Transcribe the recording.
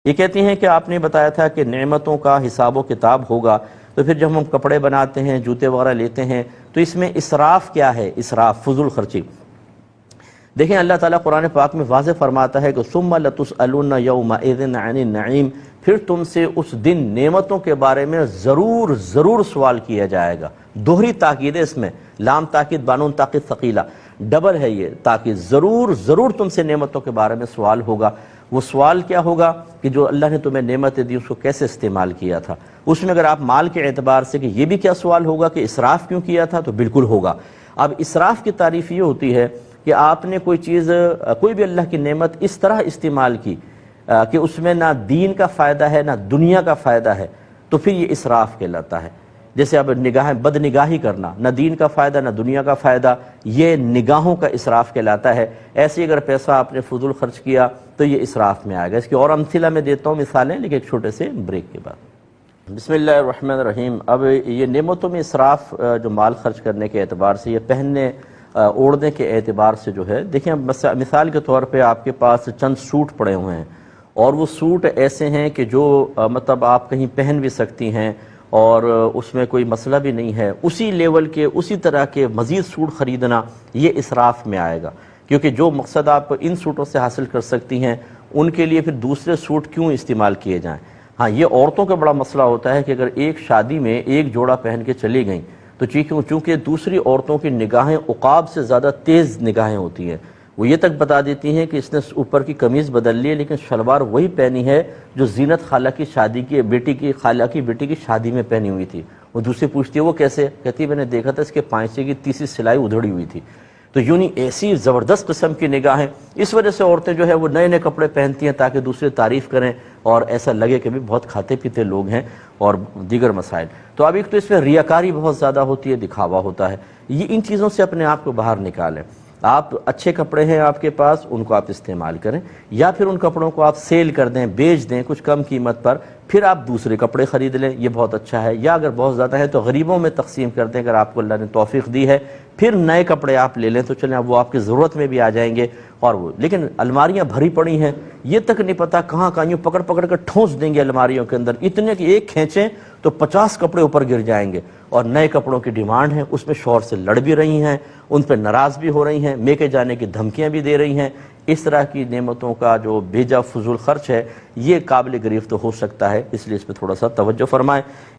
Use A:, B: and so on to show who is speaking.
A: یہ کہتی ہیں کہ آپ نے بتایا تھا کہ نعمتوں کا حساب و کتاب ہوگا، تو پھر جب ہم کپڑے بناتے ہیں، جوتے وغیرہ لیتے ہیں، تو اس میں اسراف کیا ہے؟ اسراف، فضول خرچی۔ دیکھیں اللہ تعالیٰ قرآن پاک میں واضح فرماتا ہے کہ ثم لتسألن یومئذ عن النعیم، پھر تم سے اس دن نعمتوں کے بارے میں ضرور سوال کیا جائے گا۔ دوہری تاکید ہے اس میں، لام تاکید بانون تاکید ثقیلہ، ڈبل ہے یہ تاکید، ضرور تم سے نعمتوں کے بارے میں سوال ہوگا۔ وہ سوال کیا ہوگا کہ جو اللہ نے تمہیں نعمتیں دی اس کو کیسے استعمال کیا تھا۔ اس میں اگر آپ مال کے اعتبار سے کہ یہ بھی کیا سوال ہوگا کہ اسراف کیوں کیا تھا، تو بالکل ہوگا۔ اب اسراف کی تعریف یہ ہوتی ہے کہ آپ نے کوئی چیز، کوئی بھی اللہ کی نعمت اس طرح استعمال کی کہ اس میں نہ دین کا فائدہ ہے نہ دنیا کا فائدہ ہے، تو پھر یہ اسراف کہلاتا ہے۔ جیسے اب بد نگاہی کرنا، نہ دین کا فائدہ نہ دنیا کا فائدہ، یہ نگاہوں کا اسراف کہلاتا ہے۔ ایسے ہی اگر پیسہ آپ نے فضول خرچ کیا تو یہ اسراف میں آئے گا۔ اس کی اور امثلہ میں دیتا ہوں مثالیں، لیکن ایک چھوٹے سے بریک کے بعد۔ بسم اللہ الرحمن الرحیم۔ اب یہ نعمتوں میں اسراف جو مال خرچ کرنے کے اعتبار سے، یہ پہننے اوڑھنے کے اعتبار سے جو ہے، دیکھیں مثال کے طور پہ آپ کے پاس چند سوٹ پڑے ہوئے ہیں، اور وہ سوٹ ایسے ہیں کہ جو مطلب آپ کہیں پہن بھی سکتی ہیں اور اس میں کوئی مسئلہ بھی نہیں ہے، اسی لیول کے اسی طرح کے مزید سوٹ خریدنا یہ اسراف میں آئے گا، کیونکہ جو مقصد آپ ان سوٹوں سے حاصل کر سکتی ہیں ان کے لیے پھر دوسرے سوٹ کیوں استعمال کیے جائیں۔ ہاں یہ عورتوں کا بڑا مسئلہ ہوتا ہے کہ اگر ایک شادی میں ایک جوڑا پہن کے چلی گئیں تو چونکہ دوسری عورتوں کی نگاہیں عقاب سے زیادہ تیز نگاہیں ہوتی ہیں، وہ یہ تک بتا دیتی ہیں کہ اس نے اوپر کی قمیض بدل لی ہے لیکن شلوار وہی پہنی ہے جو زینت خالہ کی شادی کی خالہ کی بیٹی کی شادی میں پہنی ہوئی تھی۔ وہ دوسری پوچھتی ہے وہ کیسے؟ کہتی میں نے دیکھا تھا اس کے پائچے کی تیسری سلائی ادھڑی ہوئی تھی۔ تو یونی ایسی زبردست قسم کی نگاہیں، اس وجہ سے عورتیں جو ہے وہ نئے کپڑے پہنتی ہیں تاکہ دوسرے تعریف کریں اور ایسا لگے کہ بھی بہت کھاتے پیتے لوگ ہیں، اور دیگر مسائل۔ تو اب ایک تو اس میں ریاکاری بہت زیادہ ہوتی ہے، دکھاوا ہوتا ہے۔ یہ ان چیزوں سے اپنے آپ کو باہر نکالیں۔ آپ اچھے کپڑے ہیں آپ کے پاس، ان کو آپ استعمال کریں، یا پھر ان کپڑوں کو آپ سیل کر دیں، بیچ دیں کچھ کم قیمت پر، پھر آپ دوسرے کپڑے خرید لیں، یہ بہت اچھا ہے۔ یا اگر بہت زیادہ ہے تو غریبوں میں تقسیم کر دیں اگر آپ کو اللہ نے توفیق دی ہے، پھر نئے کپڑے آپ لے لیں تو چلیں اب وہ آپ کی ضرورت میں بھی آ جائیں گے۔ اور وہ لیکن الماریاں بھری پڑی ہیں، یہ تک نہیں پتہ کہاں یوں پکڑ کر ٹھونس دیں گے الماریوں کے اندر، اتنے کہ ایک کھینچیں تو 50 کپڑے اوپر گر جائیں گے، اور نئے کپڑوں کی ڈیمانڈ ہے، اس میں شوہر سے لڑ بھی رہی ہیں، ان پہ ناراض بھی ہو رہی ہیں، میکے جانے کی دھمکیاں بھی دے رہی ہیں۔ اس طرح کی نعمتوں کا جو بے جا فضول خرچ ہے یہ قابل گریفت ہو سکتا ہے، اس لیے اس پہ تھوڑا سا توجہ فرمائیں۔